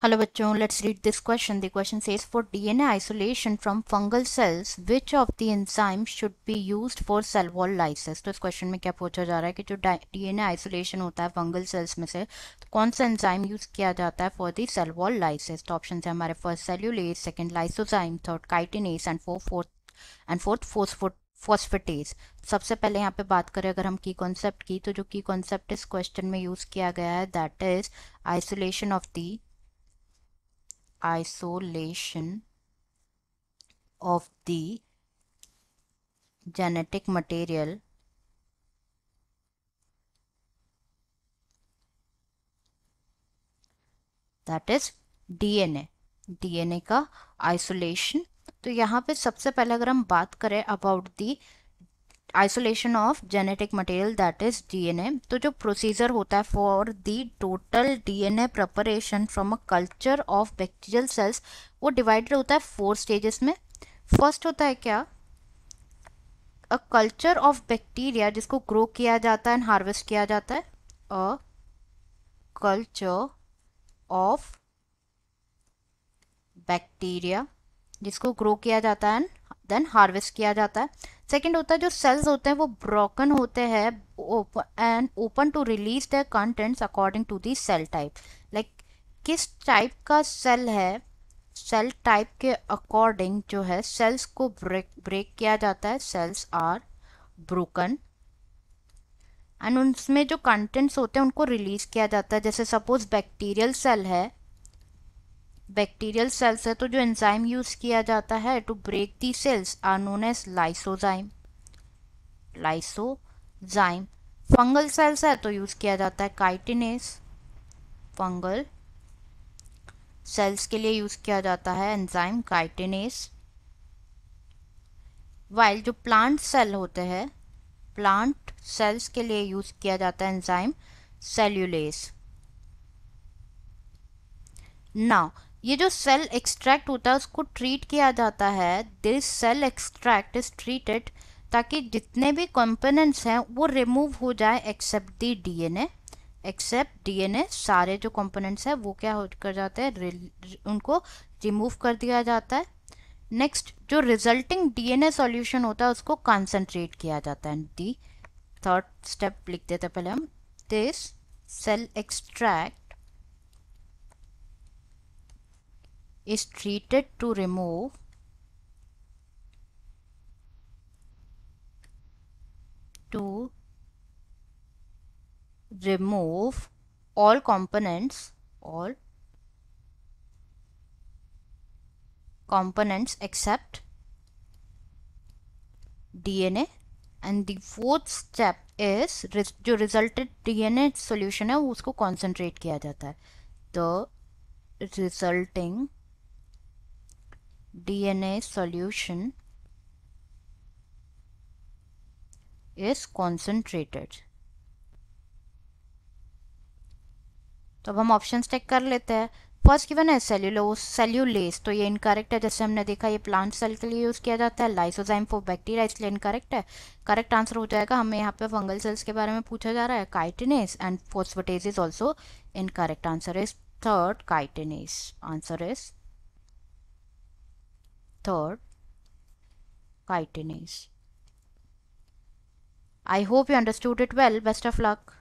Hello बच्चों, let's read this question. The question says for DNA isolation from fungal cells, which of the enzymes should be used for cell wall lysis? तो इस question में क्या पूछा जा रहा है कि जो DNA आइसोलेशन होता है फंगल सेल्स में से तो कौन सा एंजाइम यूज किया जाता है for the cell wall lysis? तो ऑप्शन है हमारे first cellulase, second lysozyme, third chitinase and fourth phosphatase. सबसे पहले यहाँ पे बात करें अगर हम की कॉन्सेप्ट की, तो जो की कॉन्सेप्ट इस क्वेश्चन में यूज किया गया है that is isolation of the isolation of the genetic material that is DNA का आइसोलेशन। तो यहाँ पे सबसे पहले अगर हम बात करें about the isolation of genetic material that is DNA, तो जो प्रोसीजर होता है for the total DNA preparation from a culture of bacterial cells, वो डिवाइडेड होता है 4 स्टेजेस में। फर्स्ट होता है क्या, अ कल्चर ऑफ बैक्टीरिया जिसको ग्रो किया जाता है एंड हार्वेस्ट किया जाता है। अ कल्चर ऑफ बैक्टीरिया जिसको ग्रो किया जाता है देन हार्वेस्ट किया जाता है। सेकंड होता है जो सेल्स होते हैं वो ब्रोकन होते हैं and open to release the contents according to the cell type. Like किस टाइप का सेल है, सेल टाइप के अकॉर्डिंग जो है सेल्स को ब्रेक किया जाता है, सेल्स आर ब्रोकन एंड उनमें जो कंटेंट्स होते हैं उनको रिलीज किया जाता है। जैसे सपोज बैक्टीरियल सेल है, बैक्टीरियल सेल्स है तो जो एंजाइम यूज किया जाता है to break the cells are known as lysozyme. Lysozyme fungal cells है तो यूज किया जाता है काइटिनेस। फंगल सेल्स के लिए यूज किया जाता है एंजाइम काइटिनेस। वाइल जो प्लांट सेल होते हैं, प्लांट सेल्स के लिए यूज किया जाता है एंजाइम सेल्यूलेस। नाउ ये जो सेल एक्सट्रैक्ट होता है उसको ट्रीट किया जाता है, this cell extract is treated ताकि जितने भी कंपोनेंट्स हैं वो रिमूव हो जाए except the DNA. Except DNA सारे जो कंपोनेंट्स हैं वो क्या हो कर जाते हैं, उनको रिमूव कर दिया जाता है। नेक्स्ट जो रिजल्टिंग डीएनए सॉल्यूशन होता है उसको कंसंट्रेट किया जाता है। दी थर्ड स्टेप लिख देते हैं पहले हम, this cell extract is treated to remove to remove all components except DNA and the fourth step is जो resulted DNA solution है उसको concentrate किया जाता है। The resulting DNA solution is concentrated। तो अब हम ऑप्शन टेक कर लेते हैं। फर्स्ट गिवन है सेल्यूलेस, तो ये इनकरेक्ट है। जैसे हमने देखा ये प्लांट सेल के लिए यूज किया जाता है, लाइसोजाइम फॉर बैक्टीरिया, इसलिए इनकरेक्ट है। करेक्ट आंसर हो जाएगा, हमें यहाँ पे फंगल सेल्स के बारे में पूछा जा रहा है, chitinase and phosphatase is also incorrect. Answer is third chitinase. Answer is third chitinase. I hope you understood it well. Best of luck.